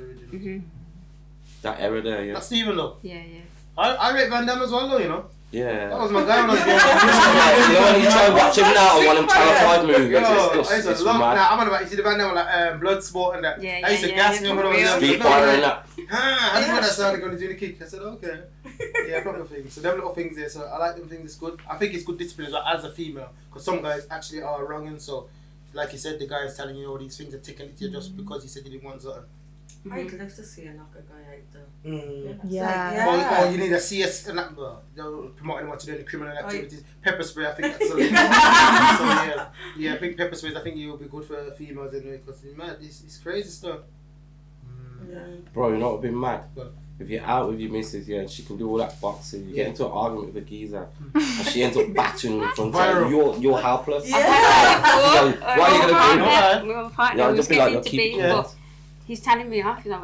that era there, yeah. Not Stephen, though. Yeah. I rate Van Damme as well, though, you know. Yeah. That was my guy when I was You know when you try and watch him now on one of them Channel 5 movies, Yo, it's mad. I'm on about, you see the Van Damme like Bloodsport and that. Yeah, I used to yeah, gas yeah, me when I was young. Street Fighter and that. I just want that sound going to do the kick. I said, okay. Yeah, proper things. So them little things there. So I like them things. It's good. I think it's good discipline as well as a female, because some guys actually are wrong, and so, like you said, the guy is telling you all these things are ticking it to you just because he said he didn't want something. I'd love to see a knock a guy out though. Yeah. Or you need a CS and that, promoting what to do in the criminal activities. Pepper spray, I think that's so yeah, I think pepper sprays, I think you will be good for females anyway, because it's crazy stuff. Bro, you know what would be mad? What? If you're out with your missus, yeah, and she can do all that boxing, you get into an argument with a geezer, and she ends up battering in front of you, you're helpless. Yeah. What are you gonna do? We were partner, Yeah, we was just be like, getting to keep- be, yeah. but he's telling me off. He's like,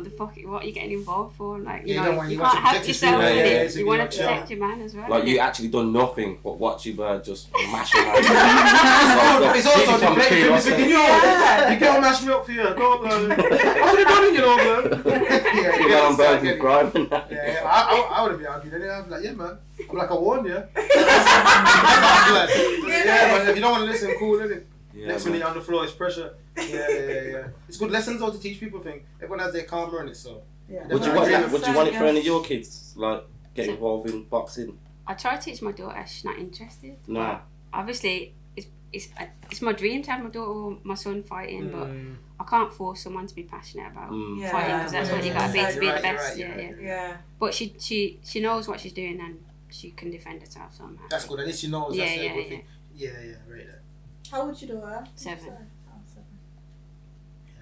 what are you getting involved for? Like, you Yeah, know, want- you you want can't to help protect yourself yourself, with yeah, it. so You you want want to to protect your man as well. Like, you actually done nothing but watch your bird just mash him out. It's also the play is thinking, yo, you can't mash me up for you. Don't, I would have done it, you know, man. You got on bird with grime and that. Yeah, I would have been arguing anyway. I'd be like, yeah, man. I'm like, I warned you. Yeah, man. If you don't want to listen, cool, innit? Yeah, Next man. minute on the floor, it's pressure. Yeah. It's good lessons though to teach people things. Everyone has their karma in it, so. Yeah. Would you want that? Would you want it for any of your kids? Like, get involved in boxing? I try to teach my daughter. She's not interested. Nah. Obviously, it's my dream to have my daughter or my son fighting, but I can't force someone to be passionate about Mm. fighting, because that's what you got to be to be You're the right, best. you're right. Yeah. But she knows what she's doing and she can defend herself somehow. That's good. At least she knows. Yeah, That's a yeah, good yeah. thing. Yeah, right there. How old your daughter? 7. Oh, 7.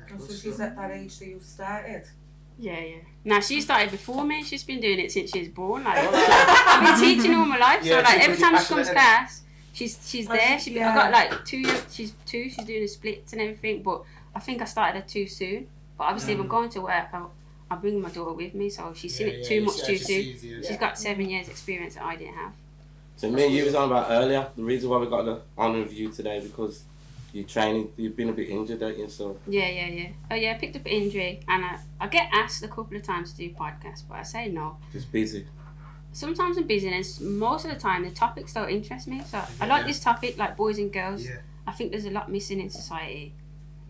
Yeah, So good she's stuff. at that age that you started. Yeah. Now she started before me. She's been doing it since she was born. Like I've been teaching all my life. Yeah, so like she's every really time she comes passionate, class, she's Oh, there. she- I yeah. got like 2 years. She's 2. She's doing the splits and everything. But I think I started her too soon. But obviously, if I'm going to work, I bring my daughter with me. So she's seen it too much too soon. She's got 7 years experience that I didn't have. So me and you was on about earlier, the reason why we got the honour of you today, because you're training, you've been a bit injured, don't you? So Yeah. Oh yeah, I picked up an injury, and I get asked a couple of times to do podcasts, but I say no. just busy. Sometimes I'm busy, and most of the time the topics don't interest me. So I like this topic, like boys and girls. Yeah. I think there's a lot missing in society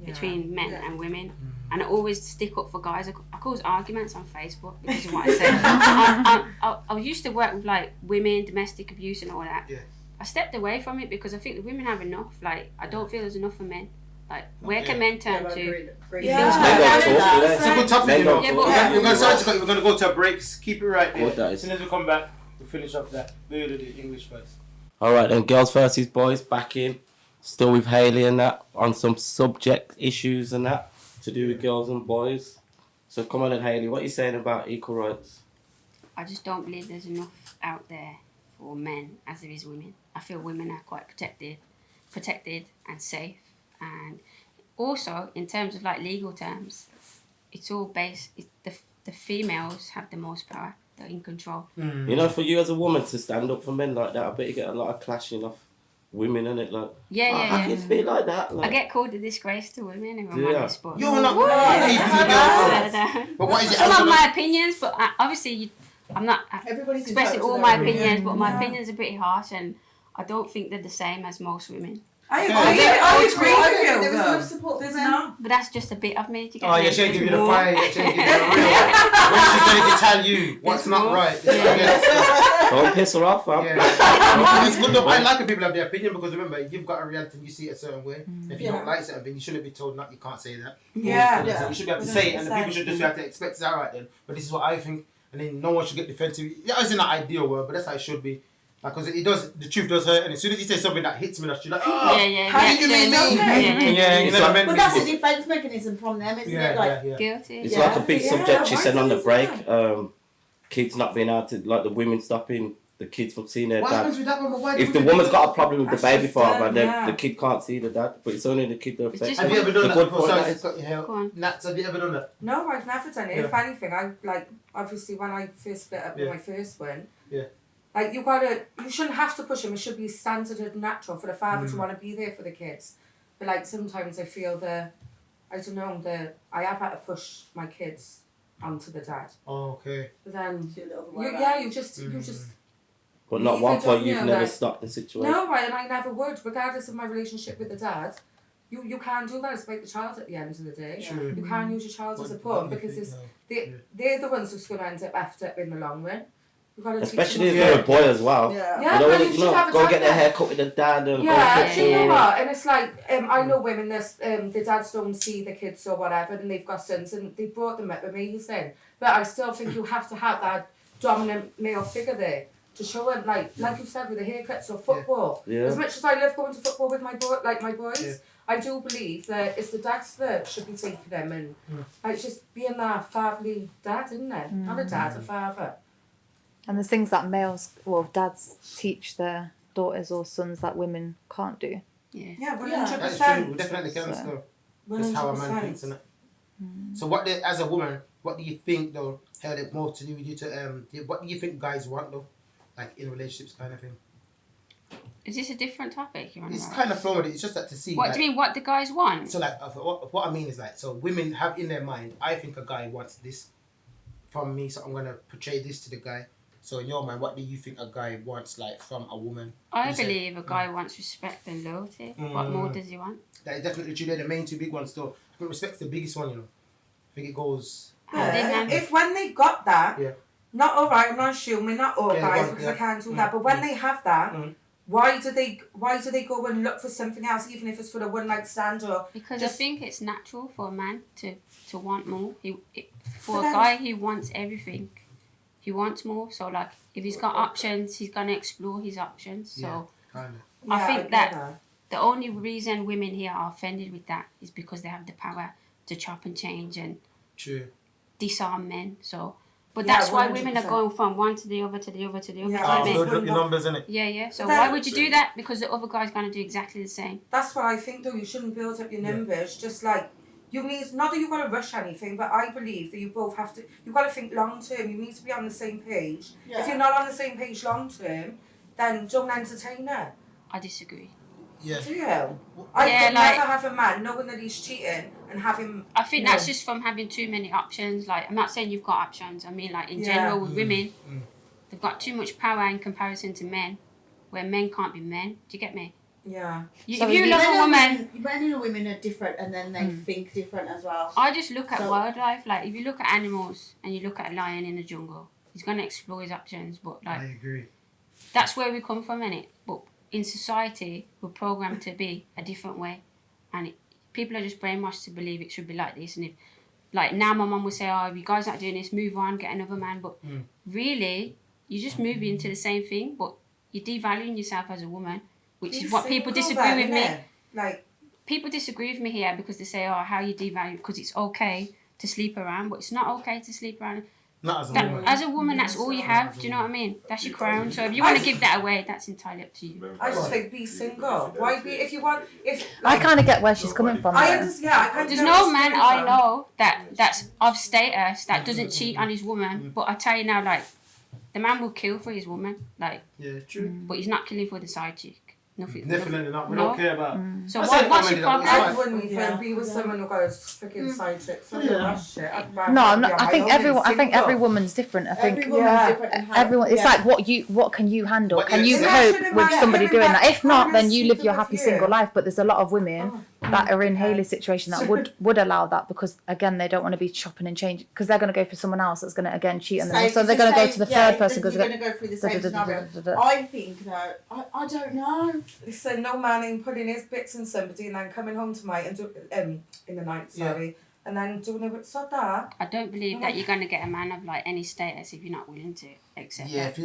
Yeah. between men Yeah. and women, and I always stick up for guys. I cause arguments on Facebook because of what I said. I used to work with like women, domestic abuse, and all that. Yeah. I stepped away from it because I think the women have enough. Like I don't feel there's enough for men. Like where can men turn to? Yeah. Men don't talk, do they? It's a good topic, Men you know. don't Yeah, talk. but- We're going to go to a break. Keep it right there. Good, that As is. soon as we come back, we'll finish off that. We'll do the English first. All right, then, girls versus boys, back in. Still with Hayley and that, on some subject issues and that, to do with girls and boys. So come on then, Hayley, what are you saying about equal rights? I just don't believe there's enough out there for men as there is women. I feel women are quite protected and safe. And also, in terms of like legal terms, it's all based, the females have the most power. They're in control. You know, for you as a woman to stand up for men like that, I bet you get a lot of clashing off women, innit? Like, how can you speak like that? Like, I get called a disgrace to women if I'm Yeah. honest, but You're not But what is it? some of my opinions, but obviously I'm not Everybody's expressing entitled all to my their opinions, but my Yeah. opinions are pretty harsh, and I don't think they're the same as most women. I agree. Yeah. I agree I with don't think you. there was though. enough support for There's men. not. But that's just a bit of me. Do you get Oh me? yeah, she ain't give you the There's more. fire. She ain't give you the real. When she's going to tell you what's There's not more. right. Yeah. don't piss her off, fam. Yeah. It's good though. I like when people have their opinion because remember, you've got a reality and you see it a certain way. If you Yeah. don't like certain thing, you shouldn't be told not. You can't say that. Yeah. Yeah. So you should be able to say it, and the people 100%. should just have to expect it's alright then. But this is what I think, and then no one should get defensive. Yeah, it's in an ideal world, but that's how it should be. Because it does, the truth does hurt, and as soon as you say something that hits me, that's you're like, oh, Yeah, how did you mean me? reaction. Yeah, you It's never like- meant But me. that's a defence mechanism from them, isn't it? Like, yeah. Guilty. It's Yeah. like a big Yeah, subject she why said on the is break. that? Kids not being able to, like the women stopping the kids from seeing their What dad. happens with that one? Why If do the we- woman's got a problem with the That's baby just father, them, then yeah. the kid can't see the dad. But it's only the kid that It's affects. just- Have you ever done The that good before? point Sorry, is- it's got your hair. Go on. Nats, have you ever done that? No, I've never done it. Yeah. If anything, I like obviously when I first split up with Yeah. my first one. Yeah. Like you shouldn't have to push him. It should be standard and natural for the father to want to be there for the kids. But like sometimes I feel I have had to push my kids onto the dad. Oh, okay. But then do a little way you just But not Leave one it point on you've you, never like- stopped the situation. no, right, and I never would, regardless of my relationship with the dad. You can't do that. It's about the child at the end of the day. True. You can't use your child as a What pawn do you because think, they're the ones who's going to end up after in the long run. You've got to Especially if teach them. they're a boy as well. Yeah. Yeah, You know, but when you you should have a go time get their there. hair cut with the dad and Yeah, go do you know football. what? And it's like, I know women, the dads don't see the kids or whatever, and they've got sons, and they brought them up amazing. But I still think you have to have that dominant male figure there to show them, like you said, with the haircuts or football. Yeah. As much as I love going to football with my boys, Yeah. I do believe that it's the dads that should be taking them, and like just being that fatherly dad, isn't it? Not a dad, a father. And there's things that dads teach their daughters or sons that women can't do. Yeah. Yeah, That's 100%. true. We definitely can So- still. That's how a man thinks, isn't it? So as a woman, what do you think though held it more to do with you to what do you think guys want though? Like in relationships kind of thing. Is this a different topic you're on It's about? kind of thrown with it. It's just that to see. What like, do you mean? What the guys want? So like what I mean is like so women have in their mind, I think a guy wants this from me, so I'm gonna portray this to the guy. So in your mind, what do you think a guy wants like from a woman? I You say- believe a guy wants respect and loyalty. What more does he want? That is definitely true. They're the main two big ones still. I think respect's the biggest one, you know. I think it goes Hand in hand. If when they got that, Yeah. not all right, I'm not assuming, not all Yeah, guys go on, because yeah. I can't do that, but when they have that, Mm. why do they go and look for something else, even if it's for the one night stand or Because just I think it's natural for a man to want more. For But a then- guy, he wants everything. He wants more. So like, if he's got options, he's gonna explore his options. So kind of. I think get that the only reason women here are offended with that is because they have the power to chop and change and True. disarm men. So, but Yeah, that's why women are 100%. going from one to the other to the other to the other. Yeah. to the Oh, other. Build up your numbers, innit? Yeah. So Then- why would you do that? Because the other guy's gonna do exactly the same. That's what I think though, you shouldn't build up your numbers, just like you need, not that you've got to rush anything, but I believe that you both have to, you've got to think long term, you need to be on the same page. Yeah. If you're not on the same page long term, then don't entertain her. I disagree. Yeah. Do you? I Yeah, could like- never have a man knowing that he's cheating and have him. I think No. that's just from having too many options. Like, I'm not saying you've got options. I mean, like, in Yeah. general, with women, Mm. they've got too much power in comparison to men, where men can't be men. Do you get me? Yeah. So If you you- love a woman, Men and women are different, and then they think different as well. I just look at So- wildlife. Like, if you look at animals and you look at a lion in the jungle, he's going to explore his options. But, I like, agree. that's where we come from, innit? But in society, we're programmed to be a different way. And people are just brainwashed to believe it should be like this. And if, like, now my mum will say, oh, if you guys not doing this, move on, get another man. But really, you just move into the same thing. But you're devaluing yourself as a woman, which Be is what people single disagree then, with me. innit? Like, People disagree with me here because they say, oh, how you devalue, because it's okay to sleep around, but it's not okay to sleep around. Not as a woman. As a woman, that's all you have. Do you know what I mean? That's your crown. So if you want to give that away, that's entirely up to you. I just think be single. Why be, if you want, if... I kind of get where she's coming from. I though. understand, yeah, I kind of There's get no where man she's I coming from. know that's of status that doesn't cheat on his woman. But I tell you now, like, the man will kill for his woman, like, Yeah, true. but he's not killing for the side chick. Nothing. Definitely not. We No. don't care about. So I said what's already your that problem? it's I wouldn't even Yeah. be with someone who goes freaking side chicks. That's Yeah. that shit. I'd rather No, be no, on I my think own everyone. and I think single. every woman's different. I think Every woman's Yeah. different and how- everyone. It's yeah. like what can you handle? What Can you you say. cope Imagine with if somebody I- doing that? If not, then you live sleeping your with happy you. single life. But there's a lot of women Oh. that are in Hayley's situation that would allow that because again they don't want to be chopping and changing because they're going to go for someone else that's going to again cheat on them. Same- So they're it's going to go same- to the yeah, third person You're because going to go through the same scenario. da-da-da-da-da-da. I think though, I don't know. Listen, no man ain't putting his bits in somebody and then coming home tonight and do, in the night, sorry, and then doing it with soda. I don't believe that you're going to get a man of like any status if you're not willing to accept Yeah, that. if you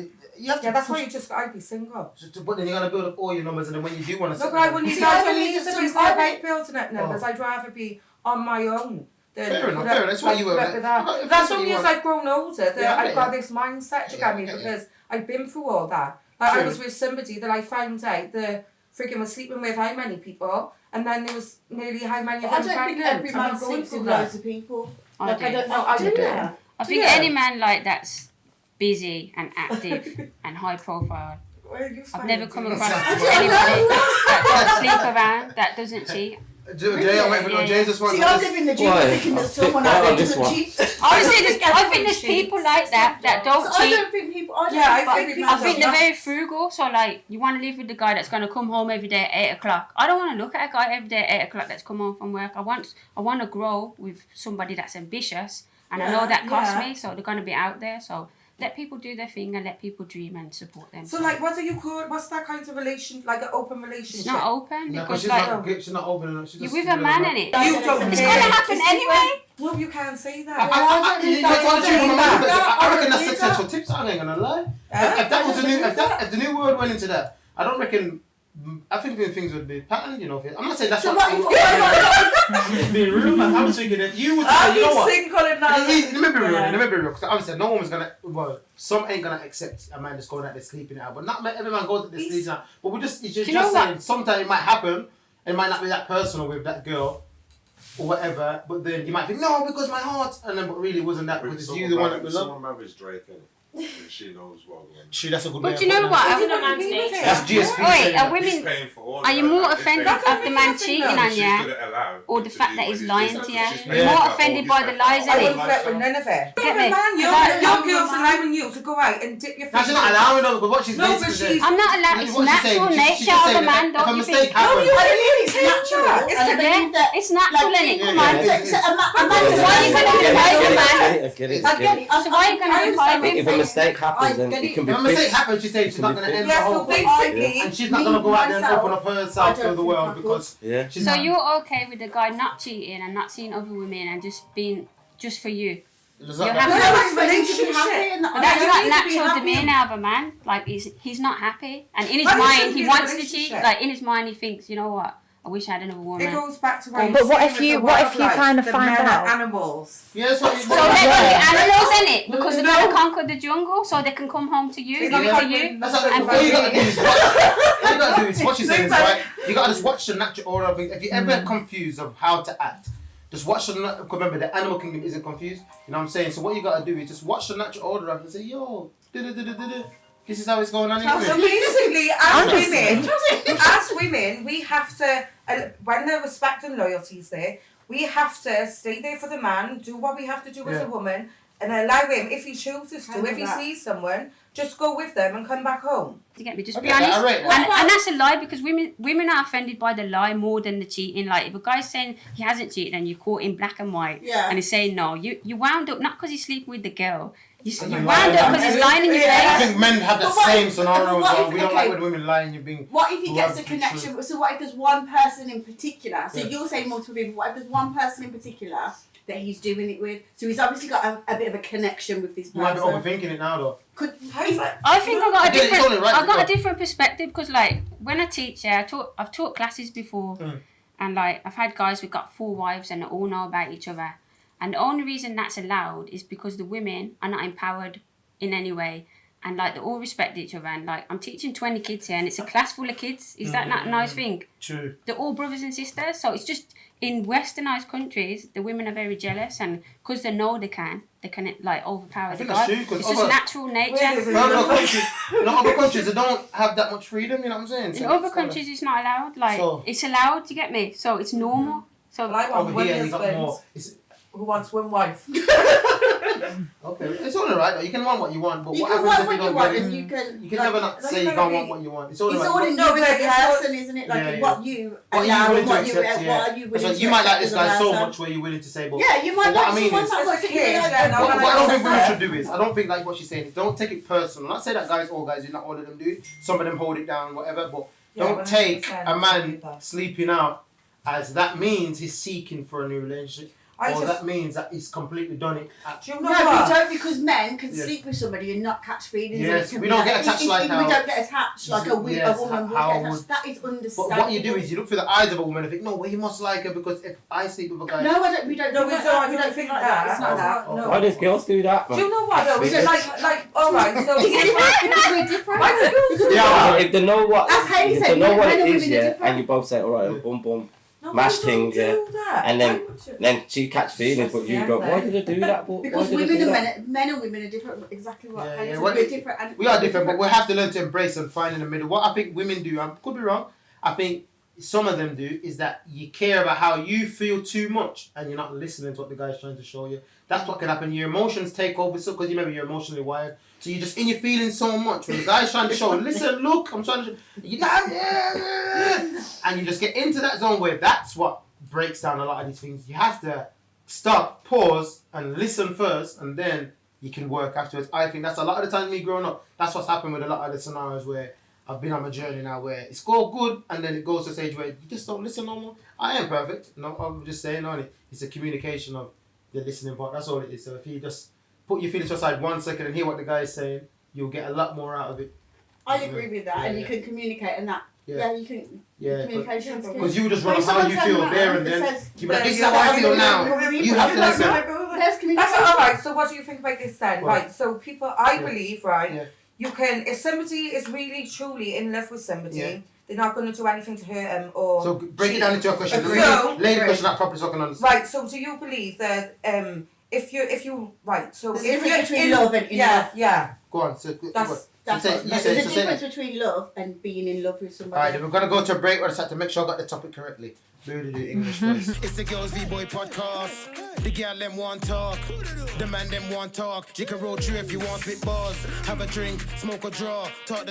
have to. Yeah, that's why you just I'd be single. But then you're gonna build up all your numbers, and then when you do want to. No, but I wouldn't See, even I for believe me, that so it's some- not I about building up numbers. Oh. I'd rather be on my own. Than Fair enough, put fair up- enough. That's why you were put up like- with that. if That's that's what only you as want. I've grown older that Yeah, I I've get got you. this mindset, you Yeah, get me, I get you. because I've been through all that. Like I True. was with somebody that I found out the freaking was sleeping with how many people, and then there was nearly how many of I them don't think pregnant. every I'm man not going sleeps through with that. loads of people. I Like, do. I don't know. No, I do do. that. I think Yeah. any man like that's busy and active and high profile. Where are you I've never finding come these? across Exactly. anybody that don't sleep around, that doesn't cheat. Jay, I'm waiting for Yeah. Jay's response. See, I live in the dream Why? thinking that someone Why out on there this doesn't one? cheat. Honestly, I think there's people like that don't So I cheat. don't think people. I don't Yeah, I think think every people- I man think does. they're very frugal. So like, you want to live with the guy that's going to come home every day at 8 o'clock. I don't want to look at a guy every day at 8 o'clock that's come home from work. I want to grow with somebody that's ambitious, and I know Yeah, that costs yeah. me. So they're going to be out there. So let people do their thing and let people dream and support them. So like, what do you call? What's that kind of relation? Like an open relationship? it's not open No, because she's like not. She's not open enough. She's you're just with a man in it. You don't It's care. going to happen It's anyway. No, you can't say that. I reckon that's successful tips. I ain't gonna lie. If that was a new, if the new world went into that, I don't reckon. I think things would be patterned, you know. I'm not saying that's So what. what I'm just being real, man. I was thinking that you would say, you know what? single and Let me be real. Let me be real. Because obviously, no one's gonna. Well, some ain't gonna accept a man just going out there sleeping it out. But not every man goes out there sleeping out. But we just, it's just, Do you know saying. what? Sometimes it might happen. It might not be that personal with that girl, or whatever. But then you might think, no, because my heart, and then but really it wasn't that because it's you the one that we love. Someone marries Drake, innit? And she knows what. True, that's a good. But way you of know putting what? it. I Isn't that nature? That's GSP. Wait, saying are that. He's women? paying for all Are you of more that. offended That's of the man everything cheating though. on She's you, gonna allow or him the to fact do that what he's he's lying doing. to you? She's You're paying more for all offended his by the stuff. lies, I innit? wouldn't let with none of it. Get me? Man, your girl's allowing you to go out and dip your Now face. she's not allowing them because what she's No, but basically she's- saying. I'm not allowed. It's What she's saying, natural she's nature just of a saying man. that if Don't a you mistake think? happens, I believe it's natural. It's And I believe that. It's natural, Like, innit? Come yeah, on. yeah. So a man Why are you gonna I deny the man? I get it. get it. So why are you gonna deny him? If a mistake happens, then get it it. can be if a mistake fixed. happens, she's saying she's not going to end the Yeah, so whole thing. basically, And she's not going to go out there and myself, open up I herself don't to the think world I could. because Yeah. she's So not. you're okay with the guy not cheating and not seeing other women and just being just for you? There's You're not happy. that- No, I it's want him to be relationship. happy and But I that's want not him to be natural happy. demeanour of a man. Like he's not happy, and in his But it mind shouldn't he be a wants to cheat. relationship. Like in his mind he thinks, you know what? I wish I had another It woman. goes back to what But you what said if with you- the what if you wildlife, kind of the find men are out? animals. Yeah, that's what So let Yeah. the animals in it because they're Yeah. gonna conquer the jungle, so they can come home to you, They're give not it to you. conquering- That's what And all you gotta do is watch. All you gotta do is what she's saying is Look, right. You gotta just watch the natural order of it. If you're ever confused of how to act, just watch the. Remember, the animal kingdom isn't confused. You know what I'm saying? So what you gotta do is just watch the natural order of it and say, yo, this is how it's going on. So Anyway. basically, I'm as just women, we have to, when the respect and loyalty is there, we have to stay there for the man, do what we have to do as Yeah. a woman, and allow him, if he chooses to, Handle if he that. sees someone, just go with them and come back home. To get me, just be Okay, honest. I rate that. And that's a lie because women are offended by the lie more than the cheating. Like if a guy's saying he hasn't cheated and you caught in black and white, Yeah. and he's saying no, you wound up not because he's sleeping with the girl. You lying. wound up because he's lying in your I face. think men have that But what same if- scenario what as well. if- We don't like okay. when women lie and you're being. What if he gets a Love, connection? So what if there's one person in particular? So Yeah. you're saying multiple people. What if there's one person in particular that he's doing it with. So he's obviously got a bit of a connection with this You might be person. overthinking it now, though. I think I got a Again, it's different. only right I to got go. a different perspective because, like, when I teach, I've taught classes before, and like I've had guys who've got 4 wives and they all know about each other, and the only reason that's allowed is because the women are not empowered in any way, and like they all respect each other, and like I'm teaching 20 kids here, and it's a class full of kids. Is that not a nice thing? True. They're all brothers and sisters, so it's just in westernized countries, the women are very jealous, and because they know they can like overpower the think guy. that's true, 'cause It's just other- natural nature. No, other countries, they don't have that much freedom, you know what I'm saying? In So other it's kinda- countries, it's not allowed. Like So- it's allowed. You get me? So it's normal. So Well, I want Over one here, you got husband more. who wants one wife. Okay, it's all right though. You can want what you want, but You what can happens want if what you you don't want, get and it? you can. You can never not say you can't want what you want. It's all It's right. all in No, you as but a it's all- person, isn't it? Like Yeah, yeah. what you What are you allow willing and to what you accept? Yeah. what are you willing So to you might like accept this as a guy so person. much where you're willing to say, but Yeah, you might but what like I mean someone is, that As a you kid, really like. yeah, no, what when I don't think was women there- should do is, I don't think like what she's saying. Don't take it personal. Not say that all guys do, not all of them do. Some of them hold it down, whatever. But Yeah, don't take 100% a man that. sleeping out as that means he's seeking for a new relationship, or that means that he's completely done it. Do you No, know we what? don't, because men can Yeah. sleep with somebody and not catch feelings. and Yes, it can we be don't like- get attached if like we how- don't get attached like a Yes, woman would how get would- attached. That is But understandable. what you do is you look through the eyes of a woman and think, no, well, he must like her because if I sleep with a guy, No, we don't. No, we think don't. like We that. don't think like that. It's not that. Oh, No. Why does girls do that, Do man? you know what though? Is it like all right? So Because we're different. Yeah. If they know what, That's how you if say they know men what and it women is, are yeah, different. and you both say, all right, boom, boom, No, mash we don't things, yeah, do that. and Why would you? then she catch feelings, but you go, why did they do that? But Because why did they women do and that? men and women are different. Exactly what. Yeah, Hayes yeah. said, Well, we're different. And we are different, but we have to learn to embrace and find in the middle. What I think women do, I could be wrong, I think some of them do, is that you care about how you feel too much and you're not listening to what the guy's trying to show you. That's what can happen. Your emotions take over, so because maybe you're emotionally wired. So you're just in your feelings so much. When the guy's trying to show, listen, look, I'm trying to show, you and you just get into that zone where that's what breaks down a lot of these things. You have to stop, pause, and listen first, and then you can work afterwards. I think that's a lot of the time me growing up. That's what's happened with a lot of the scenarios where I've been on my journey now, where it's go good, and then it goes to a stage where you just don't listen no more. I am perfect. No, I'm just saying on it. It's a communication of the listening part. That's all it is. So if you just put your feelings aside 1 second and hear what the guy is saying, you'll get a lot more out of it. I agree with that, Yeah, and you yeah. can communicate, and that. Yeah. Yeah, you can. Yeah, Communication. because you just run But on if how you someone feel turns there around and and then. says, You be like, this is Yeah, how I yeah, feel yeah, now. yeah, You have to listen. There's That's communication. all right. So what do you think about this then? Right. Right. So people, I Yeah. believe, right. Yeah. You can, if somebody is really truly in love with somebody, Yeah. they're not going to do anything to hurt them or. So break it cheat. down into a question. So- Lay the question out properly so I can understand. Right. So do you believe that if you right? So There's a if difference you're between in love and in yeah, love. yeah. Go on. So, That's- That's you say, what, you there's say, a so difference say, between love and being in love with somebody. Alright, then we're gonna go to a break. I just have to make sure I got the topic correctly. Do English voice. It's the Girls V-Boy podcast. The girl them want talk. The man them want talk. You can roll through if you want spit bars. Have a drink, smoke or draw. Talk